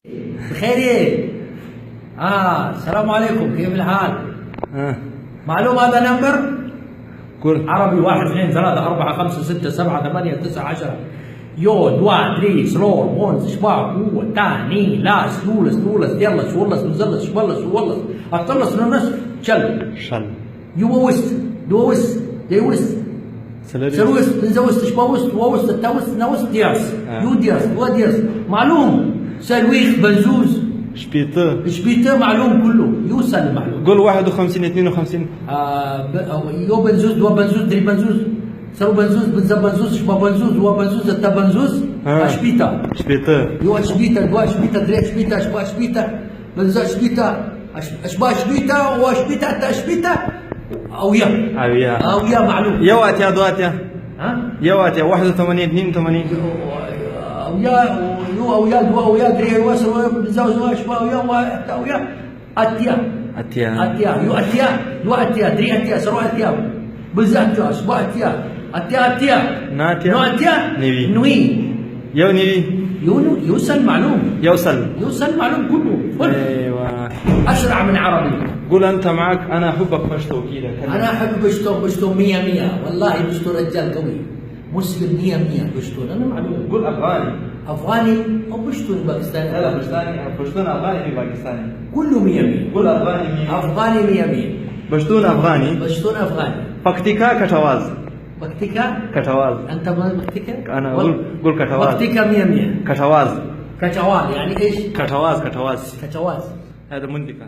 بخير. السلام عليكم، كيف الحال؟ معلوم هذا نمبر؟ قول. عربي 1 2 3 4 5 6 7 8 9 10 يو دوا دري سلور مونز شباب هو تاني لاس لولس لولس ديلس ولس مزلس شبلس ولس اطلس نونس شل يوست دوست ديوست سلوست نزوست شبوست ووست التوست نوست دياس يو دياس ودياس معلوم. سلويخ بنزوز شبيته معلوم كله يوصل معلوم. قول 51 52. يو بنزوز دو بنزوز دري بنزوز سلو بنزوز بنزا بنزوز شبا بنزوز و بنزوز التا بنزوز شبيته يو شبيته دو شبيته دري شبيته شبا شبيته بنزا شبيته اشبا شبيته وشبيته تا شبيته او يا معلوم. يا واتيا دواتيا يا واتيا 81 82 او يا دو او يا دري وسر بنزا شبا او يا اتيا يو اتيا دو اتيا دري اتيا سرو اتيا بنزا اتيا شبا اتيا نو اتيا نوي يو نيوي يوصل معلوم. يوصل معلوم كله. ايوه اسرع من عربي. قول انت معك انا احبك بشتو كذا. انا احب بشتو 100 والله بشتو رجال قوي مسلم 100 بشتو. انا معلوم. قول افغاني او بشتو باكستاني. لا بشتون افغاني في باكستاني كله 100. قول افغاني 100 بشتون افغاني فكتيكا كتواز. كتواز. انت بكتيكا؟ انا قول كتواز. بكتيكا 100. كتواز يعني ايش؟ كتواز كتواز هذا مندكة.